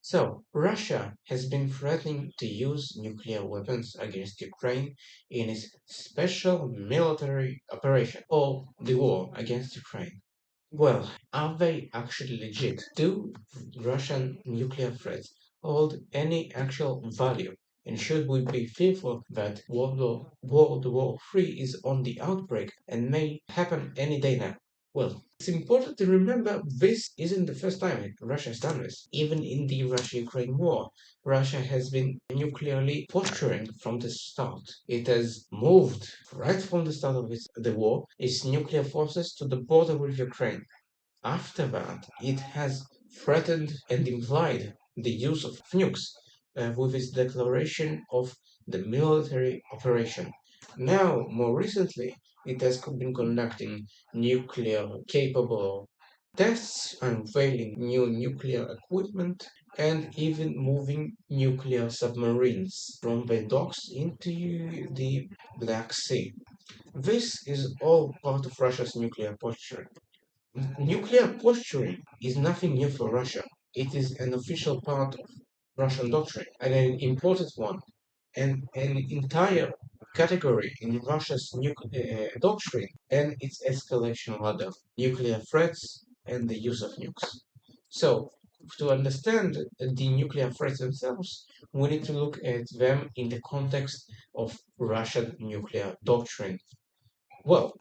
So, Russia has been threatening to use nuclear weapons against Ukraine in its special military operation, or the war against Ukraine. Well, are they actually legit? Do Russian nuclear threats hold any actual value? And should we be fearful that World War III is on the outbreak and may happen any day now? Well, it's important to remember this isn't the first time Russia has done this. Even in the Russia-Ukraine war, Russia has been nuclearly posturing from the start. It has moved right from the start of the war its nuclear forces to the border with Ukraine. After that, it has threatened and implied the use of nukes with its declaration of the military operation. Now, more recently, it has been conducting nuclear capable tests, unveiling new nuclear equipment, and even moving nuclear submarines from the docks into the Black Sea. This is all part of Russia's nuclear posture. Nuclear posturing is nothing new for Russia. It is an official part of Russian doctrine and an important one, and an entire category in Russia's doctrine and its escalation ladder, nuclear threats and the use of nukes. So, to understand the nuclear threats themselves, we need to look at them in the context of Russian nuclear doctrine. Well,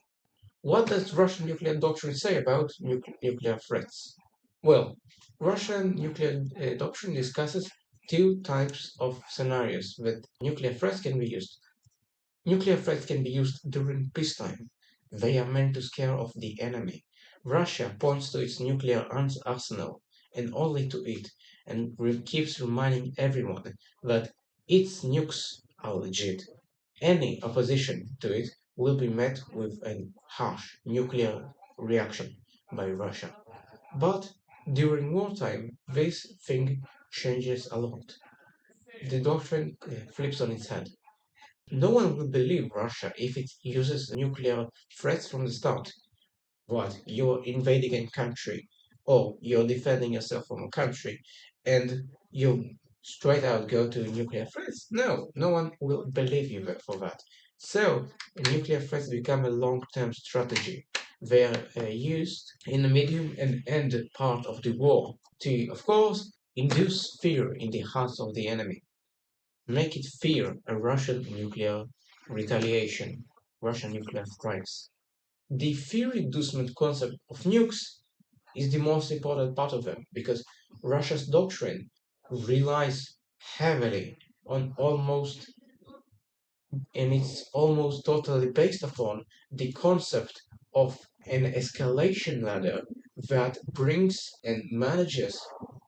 what does Russian nuclear doctrine say about nuclear threats? Well, Russian nuclear doctrine discusses two types of scenarios that nuclear threats can be used. Nuclear threats can be used during peacetime. They are meant to scare off the enemy. Russia points to its nuclear arsenal and only to it, and keeps reminding everyone that its nukes are legit. Any opposition to it will be met with a harsh nuclear reaction by Russia. But during wartime, this thing changes a lot. The doctrine flips on its head. No one will believe Russia if it uses nuclear threats from the start. What? You're invading a country, or you're defending yourself from a country, and you straight out go to nuclear threats? No, no one will believe you for that. So, nuclear threats become a long-term strategy. They are used in the medium and end part of the war to, of course, induce fear in the hearts of the enemy, make it fear a Russian nuclear retaliation, Russian nuclear strikes. The fear inducement concept of nukes is the most important part of them because Russia's doctrine relies heavily on almost, and it's almost totally based upon the concept of an escalation ladder that brings and manages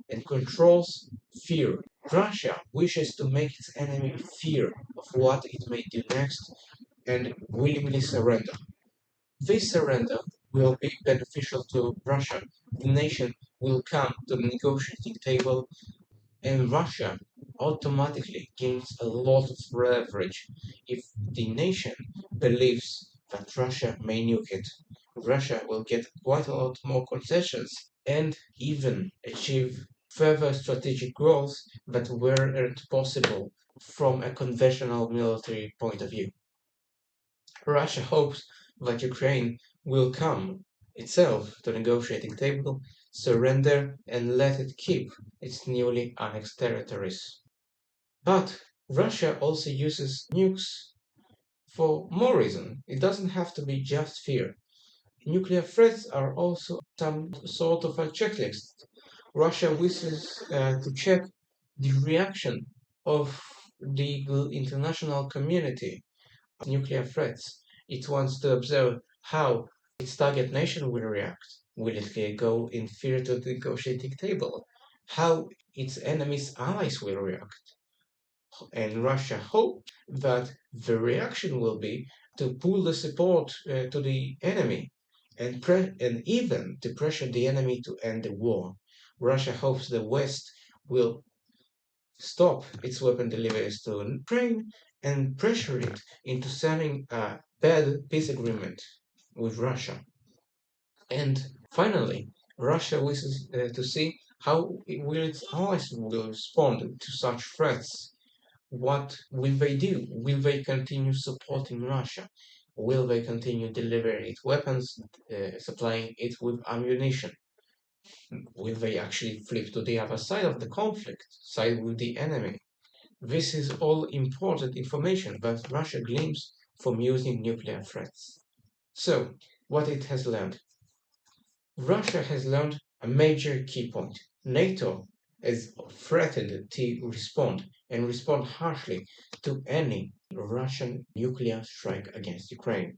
and controls fear. Russia wishes to make its enemy fear of what it may do next and willingly surrender. This surrender will be beneficial to Russia. The nation will come to the negotiating table, and Russia automatically gains a lot of leverage if the nation believes that Russia may nuke it. Russia will get quite a lot more concessions and even achieve further strategic goals that weren't possible from a conventional military point of view. Russia hopes that Ukraine will come itself to the negotiating table, surrender, and let it keep its newly annexed territories. But Russia also uses nukes for more reason. It doesn't have to be just fear. Nuclear threats are also some sort of a checklist. Russia wishes to check the reaction of the international community nuclear threats. It wants to observe how its target nation will react. Will it go in fear to the negotiating table? How its enemies' allies will react? And Russia hopes that the reaction will be to pull the support to the enemy and even to pressure the enemy to end the war. Russia hopes the West will stop its weapon deliveries to Ukraine and pressure it into signing a bad peace agreement with Russia. And finally, Russia wishes to see How will its allies will respond to such threats? What will they do? Will they continue supporting Russia? Will they continue delivering it weapons, supplying it with ammunition? Will they actually flip to the other side of the conflict, side with the enemy? This is all important information that Russia gleans from using nuclear threats. So, what it has learned? Russia has learned a major key point. NATO has threatened to respond and respond harshly to any Russian nuclear strike against Ukraine.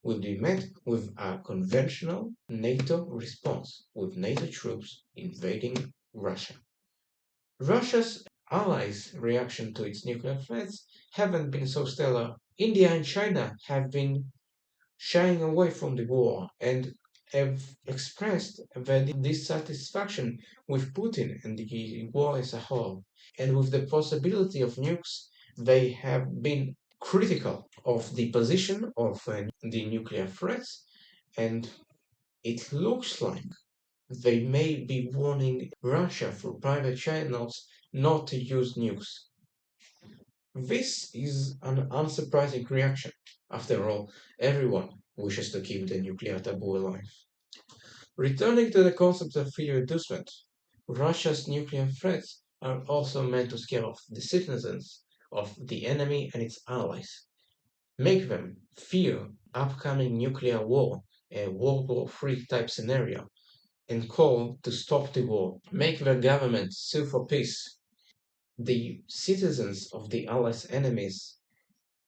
Will be met with a conventional NATO response, with NATO troops invading Russia. Russia's allies' reaction to its nuclear threats haven't been so stellar. India and China have been shying away from the war and have expressed their dissatisfaction with Putin and the war as a whole. And with the possibility of nukes, they have been critical of the position of the nuclear threats, and it looks like they may be warning Russia through private channels not to use nukes. This is an unsurprising reaction. After all, everyone wishes to keep the nuclear taboo alive. Returning to the concept of fear inducement, Russia's nuclear threats are also meant to scare off the citizens of the enemy and its allies, make them fear upcoming nuclear war, a World War III type scenario, and call to stop the war, make their government sue for peace. The citizens of the Allies' enemies,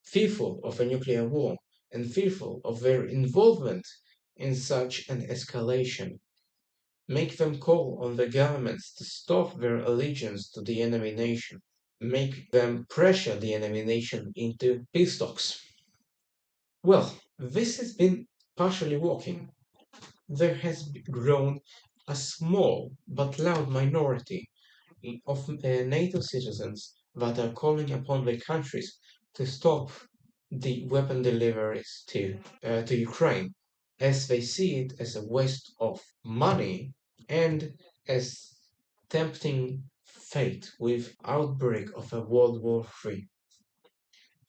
fearful of a nuclear war and fearful of their involvement in such an escalation, make them call on the governments to stop their allegiance to the enemy nation, make them pressure the enemy nation into peace talks. Well, this has been partially working. There has grown a small but loud minority of NATO citizens that are calling upon the countries to stop the weapon deliveries to Ukraine, as they see it as a waste of money and as tempting fate with outbreak of a World War III.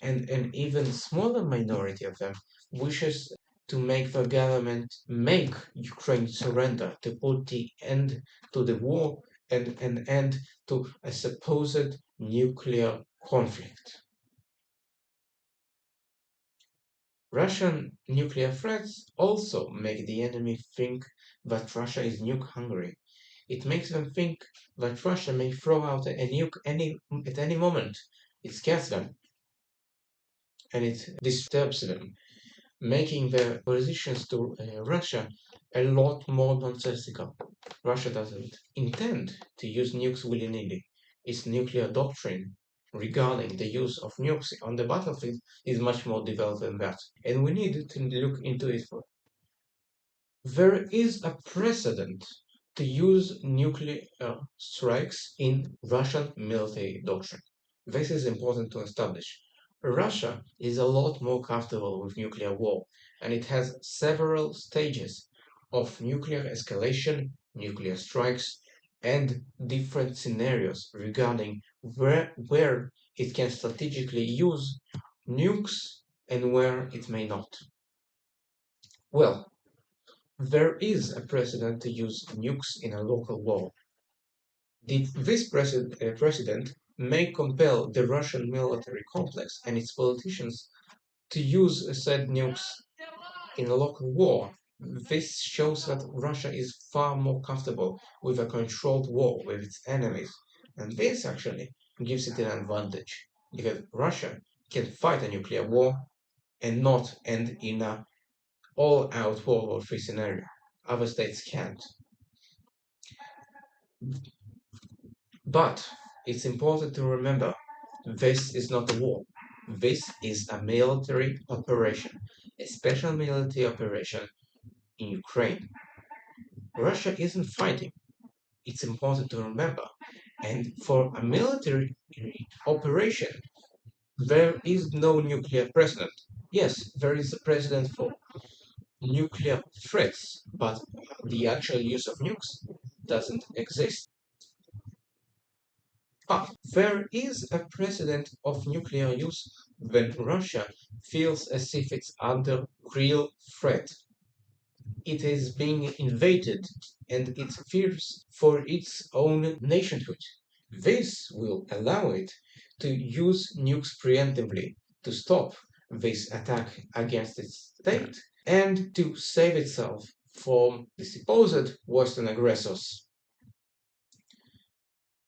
And an even smaller minority of them wishes to make the government make Ukraine surrender to put the end to the war and an end to a supposed nuclear conflict. Russian nuclear threats also make the enemy think that Russia is nuke hungry. It makes them think that Russia may throw out a nuke at any moment. It scares them and it disturbs them, making their positions to Russia a lot more nonsensical. Russia doesn't intend to use nukes willy-nilly. Its nuclear doctrine regarding the use of nukes on the battlefield is much more developed than that, and we need to look into it. There is a precedent to use nuclear strikes in Russian military doctrine. This is important to establish. Russia is a lot more comfortable with nuclear war, and it has several stages of nuclear escalation, nuclear strikes, and different scenarios regarding where it can strategically use nukes and where it may not. Well, there is a precedent to use nukes in a local war. This precedent may compel the Russian military complex and its politicians to use said nukes in a local war. This shows that Russia is far more comfortable with a controlled war with its enemies, and this actually gives it an advantage because Russia can fight a nuclear war and not end in a all-out World War III scenario. Other states can't. But it's important to remember this is not a war. This is a military operation, a special military operation in Ukraine. Russia isn't fighting. It's important to remember. And for a military operation, there is no nuclear president. Yes, there is a president for nuclear threats, but the actual use of nukes doesn't exist. But there is a precedent of nuclear use when Russia feels as if it's under real threat. It is being invaded and it fears for its own nationhood. This will allow it to use nukes preemptively to stop this attack against its state and to save itself from the supposed Western aggressors.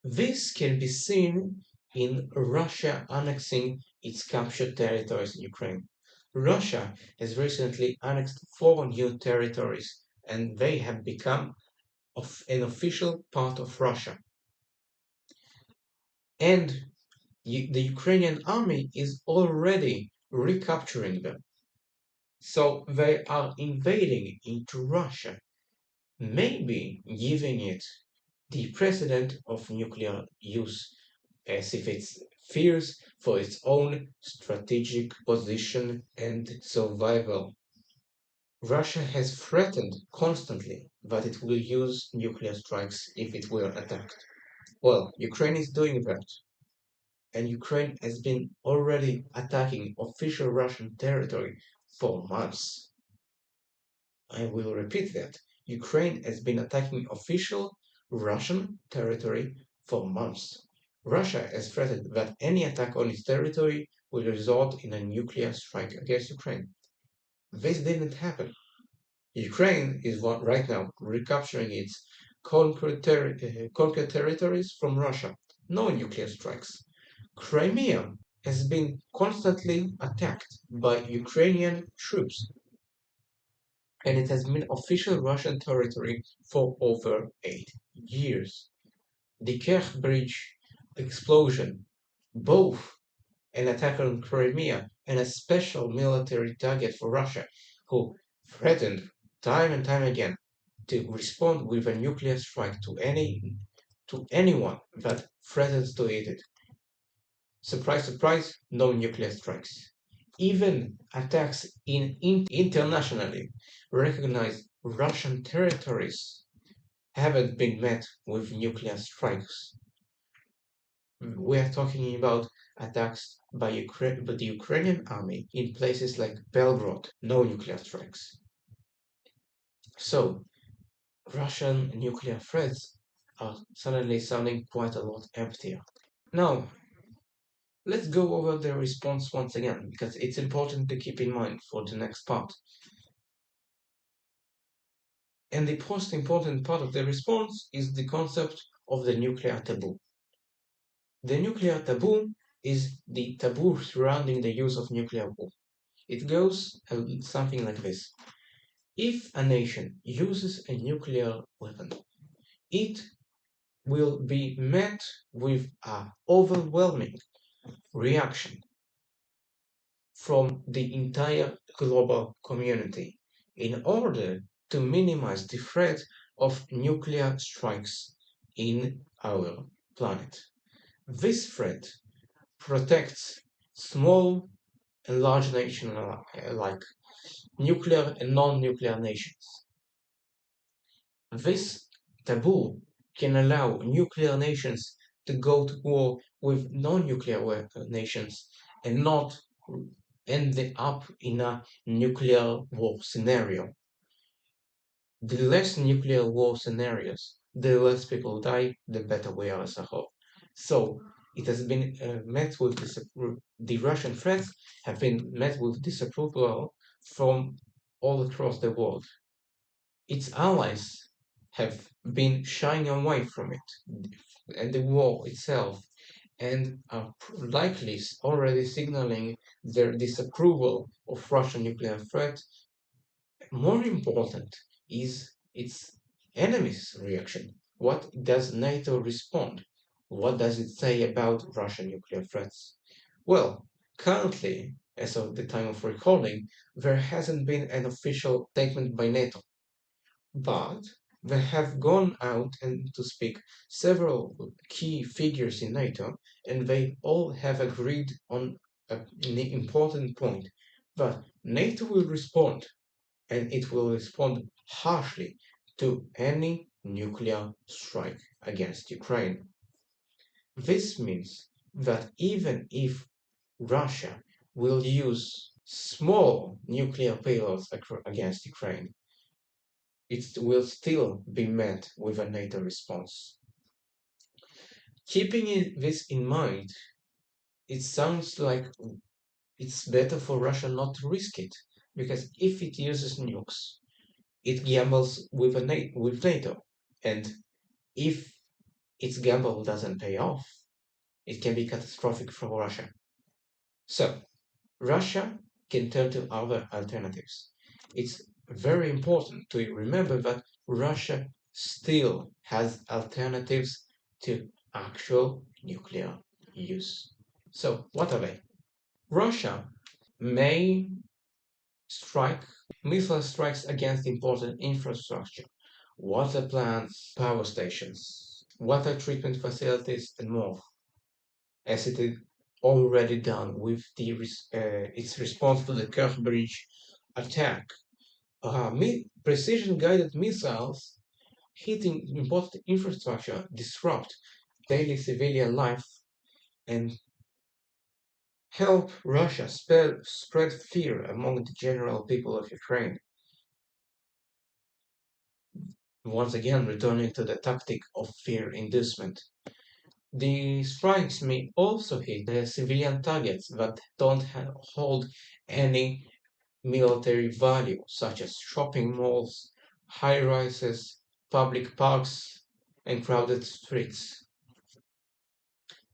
This can be seen in Russia annexing its captured territories in Ukraine. Russia has recently annexed four new territories and they have become an official part of Russia. And the Ukrainian army is already recapturing them. So they are invading into Russia, maybe giving it the precedent of nuclear use as if it fears for its own strategic position and survival. Russia has threatened constantly that it will use nuclear strikes if it were attacked. Well, Ukraine is doing that, and Ukraine has been already attacking official Russian territory for months. I will repeat that. Ukraine has been attacking official Russian territory for months. Russia has threatened that any attack on its territory will result in a nuclear strike against Ukraine. This didn't happen. Ukraine is right now recapturing its conquered territories from Russia. No nuclear strikes. Crimea has been constantly attacked by Ukrainian troops, and it has been official Russian territory for over 8 years. The Kerch Bridge explosion, both an attack on Crimea and a special military target for Russia, who threatened time and time again to respond with a nuclear strike to anyone that threatens to hit it. Surprise, surprise, no nuclear strikes. Even attacks in internationally recognized Russian territories haven't been met with nuclear strikes. We are talking about attacks by the Ukrainian army in places like Belgorod, no nuclear strikes. So, Russian nuclear threats are suddenly sounding quite a lot emptier. Now, let's go over the response once again, because it's important to keep in mind for the next part. And the most important part of the response is the concept of the nuclear taboo. The nuclear taboo is the taboo surrounding the use of nuclear war. It goes something like this. If a nation uses a nuclear weapon, it will be met with an overwhelming reaction from the entire global community in order to minimize the threat of nuclear strikes in our planet. This threat protects small and large nations alike, nuclear and non-nuclear nations. This taboo can allow nuclear nations to go to war with non-nuclear nations and not end up in a nuclear war scenario. The less nuclear war scenarios, the less people die, the better we are as a whole. So it has been met with the Russian threats have been met with disapproval from all across the world. Its allies have been shying away from it and the war itself and are likely already signaling their disapproval of Russian nuclear threat. More important is its enemies' reaction. What does NATO respond? What does it say about Russian nuclear threats? Well, currently, as of the time of recording, there hasn't been an official statement by NATO, but they have gone out and to speak several key figures in NATO, and they all have agreed on an important point that NATO will respond, and it will respond harshly to any nuclear strike against Ukraine. This means that even if Russia will use small nuclear payloads against Ukraine, it will still be met with a NATO response. This in mind, it sounds like it's better for Russia not to risk it, because if it uses nukes, it gambles with NATO, and if its gamble doesn't pay off, it can be catastrophic for Russia. So Russia can turn to other alternatives. It's very important to remember that Russia still has alternatives to actual nuclear use. So, what are they? Russia may strike missile strikes against important infrastructure, water plants, power stations, water treatment facilities, and more, as it is already done with its response to the Kerch Bridge attack. Precision guided missiles hitting important infrastructure disrupt daily civilian life and help Russia spread fear among the general people of Ukraine. Once again, returning to the tactic of fear inducement. The strikes may also hit civilian targets that don't hold any military value, such as shopping malls, high rises, public parks, and crowded streets.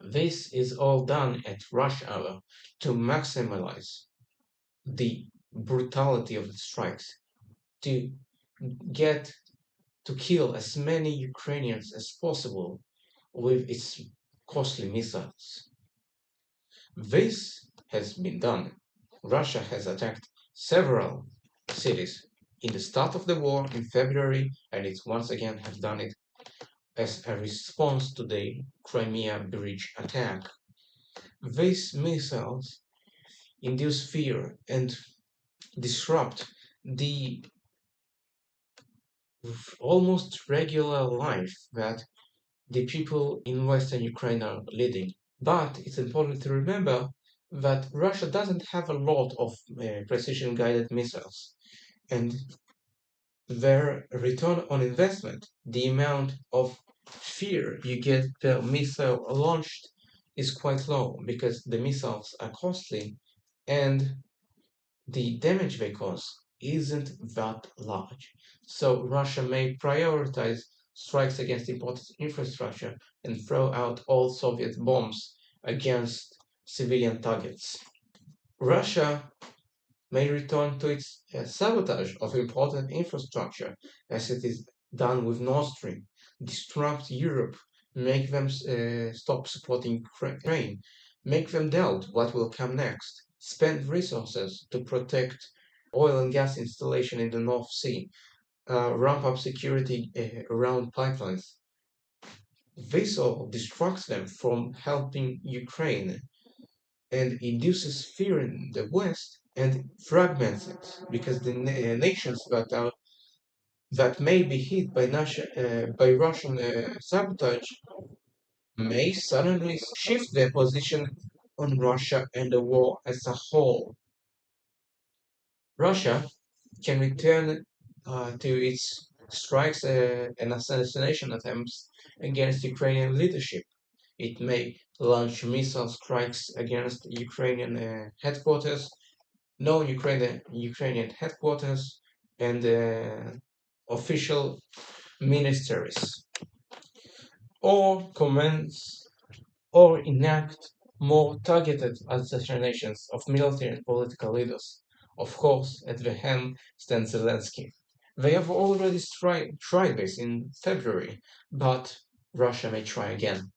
This is all done at rush hour to maximize the brutality of the strikes, to get to kill as many Ukrainians as possible with its costly missiles. This has been done. Russia has attacked several cities in the start of the war in February, and it once again has done it as a response to the Crimea bridge attack. These missiles induce fear and disrupt the almost regular life that the people in Western Ukraine are leading. But it's important to remember that Russia doesn't have a lot of precision guided missiles, and their return on investment, the amount of fear you get per missile launched, is quite low because the missiles are costly and the damage they cause isn't that large. So Russia may prioritize strikes against important infrastructure and throw out all Soviet bombs against civilian targets. Russia may return to its sabotage of important infrastructure, as it is done with Nord Stream, disrupt Europe, make them stop supporting Ukraine, make them doubt what will come next, spend resources to protect oil and gas installation in the North Sea, ramp up security around pipelines. This all distracts them from helping Ukraine and induces fear in the West and fragments it because the nations that may be hit by Russian sabotage may suddenly shift their position on Russia and the war as a whole. Russia can return to its strikes and assassination attempts against Ukrainian leadership. It may launch missile strikes against Ukrainian headquarters, known Ukrainian headquarters, and official ministries, or commence or enact more targeted assassinations of military and political leaders. Of course, at the helm stands Zelensky. They have already tried this in February, but Russia may try again.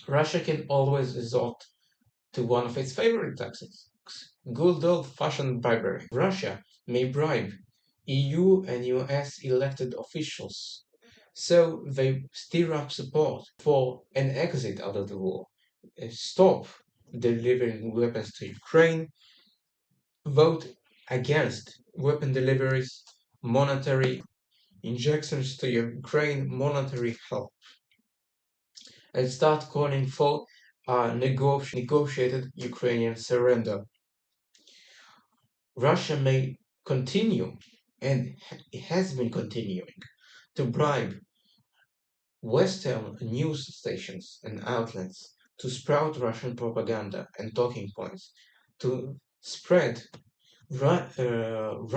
Russia can always resort to one of its favorite tactics, good old-fashioned bribery. Russia may bribe EU and US elected officials so they stir up support for an exit out of the war, stop delivering weapons to Ukraine, vote against weapon deliveries, monetary injections to Ukraine, monetary help. and start calling for a negotiated Ukrainian surrender. Russia may continue, and it has been continuing, to bribe Western news stations and outlets to sprout Russian propaganda and talking points, to spread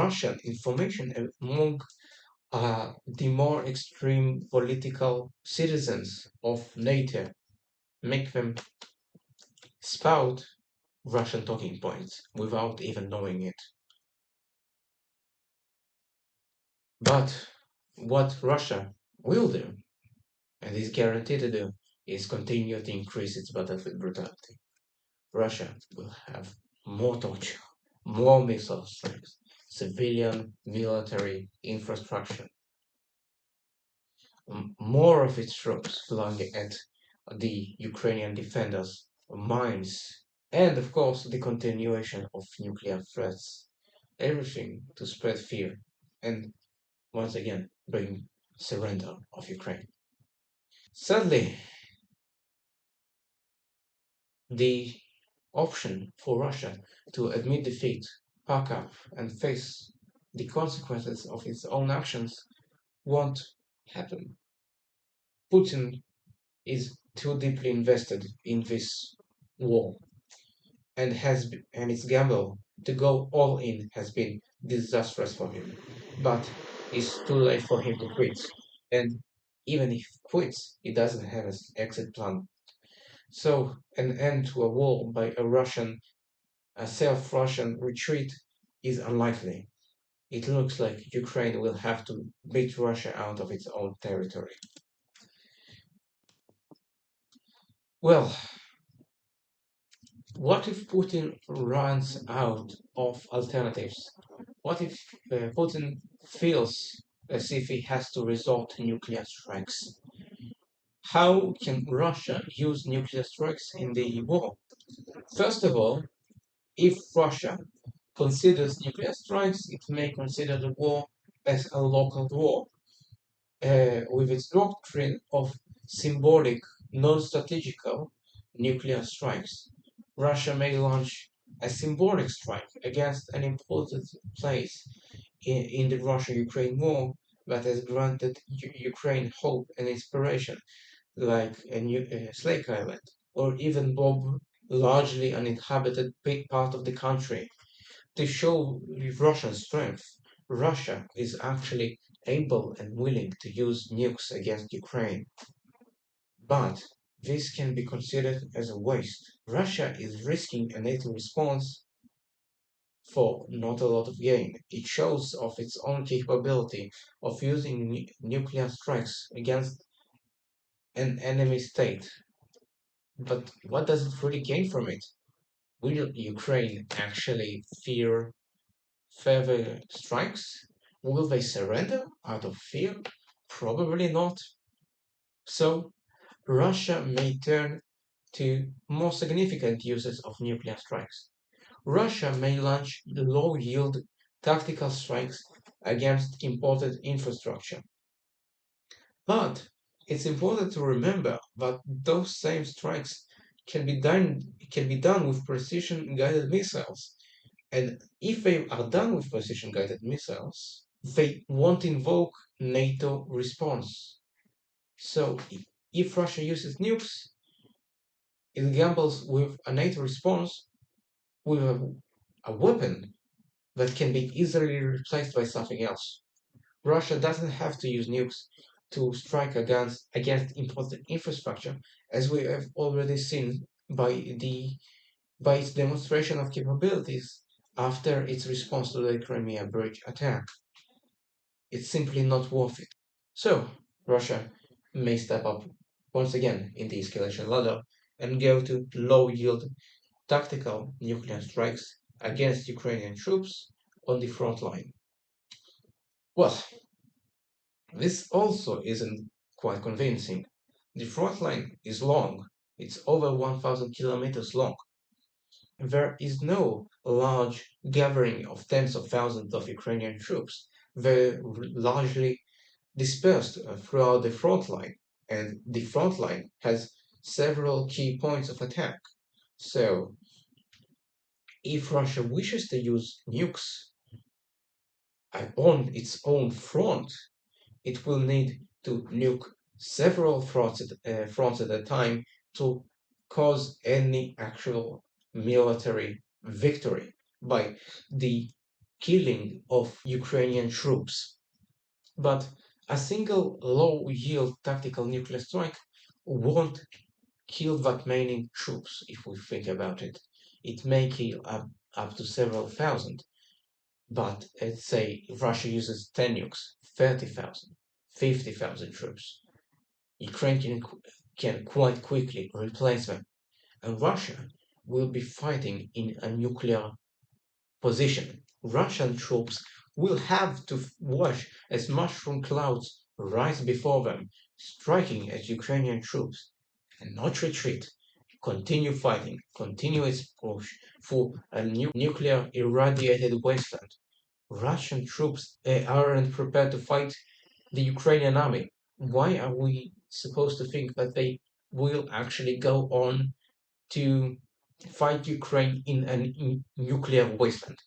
Russian information among the more extreme political citizens of NATO, make them spout Russian talking points without even knowing it. But what Russia will do, and is guaranteed to do, is continue to increase its battlefield brutality. Russia will have more torture, more missile strikes, civilian military infrastructure, more of its troops flying at the Ukrainian defenders, mines, and of course the continuation of nuclear threats. Everything to spread fear and once again bring surrender of Ukraine. Sadly, the option for Russia to admit defeat, pack up, and face the consequences of its own actions won't happen. Putin is too deeply invested in this war and its gamble to go all in has been disastrous for him. But it's too late for him to quit. And even if he quits, he doesn't have an exit plan. So an end to a war by a self-Russian retreat is unlikely. It looks like Ukraine will have to beat Russia out of its own territory. Well, what if Putin runs out of alternatives? What if Putin feels as if he has to resort to nuclear strikes? How can Russia use nuclear strikes in the war? First of all, if Russia considers nuclear strikes, it may consider the war as a local war, with its doctrine of symbolic, non-strategical nuclear strikes. Russia may launch a symbolic strike against an important place in the Russia-Ukraine war that has granted Ukraine hope and inspiration, like Slake Island, or even Bob, largely uninhabited part of the country. To show Russian strength, Russia is actually able and willing to use nukes against Ukraine. But this can be considered as a waste. Russia is risking a NATO response for not a lot of gain. It shows off its own capability of using nuclear strikes against an enemy state. But what does it really gain from it? Will Ukraine actually fear further strikes? Will they surrender out of fear? Probably not. So, Russia may turn to more significant uses of nuclear strikes. Russia may launch low yield tactical strikes against imported infrastructure. But it's important to remember that those same strikes can be done with precision guided missiles. And if they are done with precision guided missiles, they won't invoke NATO response. So if Russia uses nukes, it gambles with a NATO response with a weapon that can be easily replaced by something else. Russia doesn't have to use nukes to strike against important infrastructure, as we have already seen by its demonstration of capabilities after its response to the Crimea Bridge attack. It's simply not worth it. So, Russia may step up once again in the escalation ladder and go to low yield tactical nuclear strikes against Ukrainian troops on the front line. Well, this also isn't quite convincing. The front line is long, it's over 1,000 kilometers long. There is no large gathering of tens of thousands of Ukrainian troops. They're largely dispersed throughout the front line, and the front line has several key points of attack. So, if Russia wishes to use nukes on its own front, it will need to nuke several fronts at a time to cause any actual military victory by the killing of Ukrainian troops. But a single low yield tactical nuclear strike won't kill that many troops if we think about it. It may kill up to several thousand, but let's say Russia uses 10 nukes, 30,000, 50,000 troops. Ukraine can quite quickly replace them, and Russia will be fighting in a nuclear position. Russian troops will have to watch as mushroom clouds rise before them, striking at Ukrainian troops, and not retreat. Continue fighting, continue its push for a nuclear irradiated wasteland. Russian troops aren't prepared to fight the Ukrainian army. Why are we supposed to think that they will actually go on to fight Ukraine in a nuclear wasteland?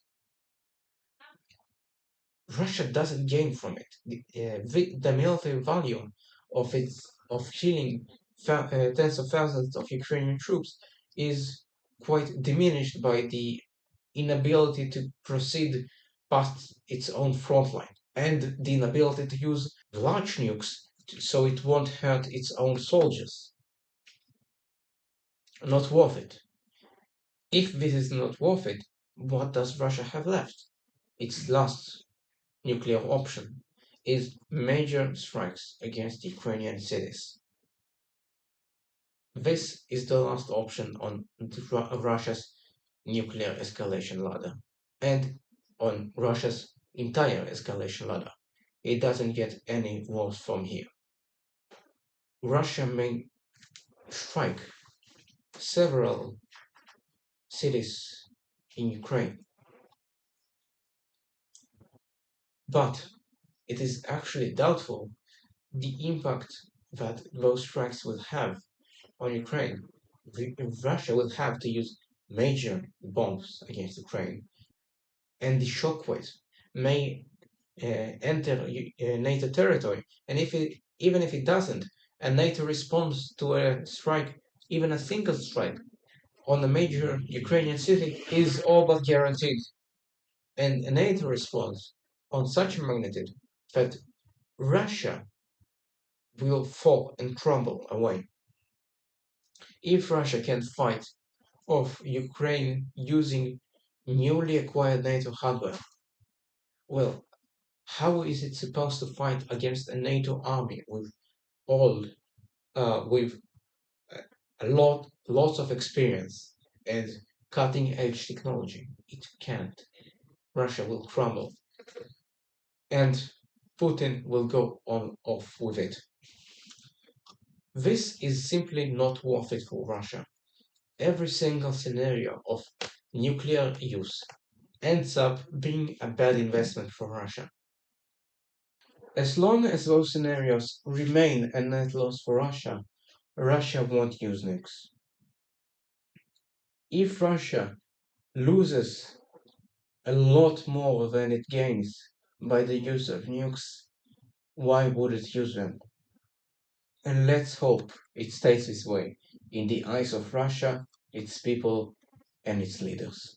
Russia doesn't gain from it. The military value of killing tens of thousands of Ukrainian troops is quite diminished by the inability to proceed past its own front line and the inability to use large nukes so it won't hurt its own soldiers. Not worth it. If this is not worth it, what does Russia have left? Its last nuclear option is major strikes against Ukrainian cities. This is the last option on Russia's nuclear escalation ladder and on Russia's entire escalation ladder. It doesn't get any worse from here. Russia may strike several cities in Ukraine, but it is actually doubtful the impact that those strikes will have on Ukraine. Russia will have to use major bombs against Ukraine, and the shockwaves may enter NATO territory. And even if it doesn't, and NATO responds to a strike, even a single strike on a major Ukrainian city is all but guaranteed. And NATO responds on such a magnitude that Russia will fall and crumble away. If Russia can fight off Ukraine using newly acquired NATO hardware, well, how is it supposed to fight against a NATO army all with lots of experience and cutting edge technology? It can't. Russia will crumble, and Putin will go on off with it. This is simply not worth it for Russia. Every single scenario of nuclear use ends up being a bad investment for Russia. As long as those scenarios remain a net loss for Russia, Russia won't use nukes. If Russia loses a lot more than it gains by the use of nukes, why would it use them? And let's hope it stays this way in the eyes of Russia, its people, and its leaders.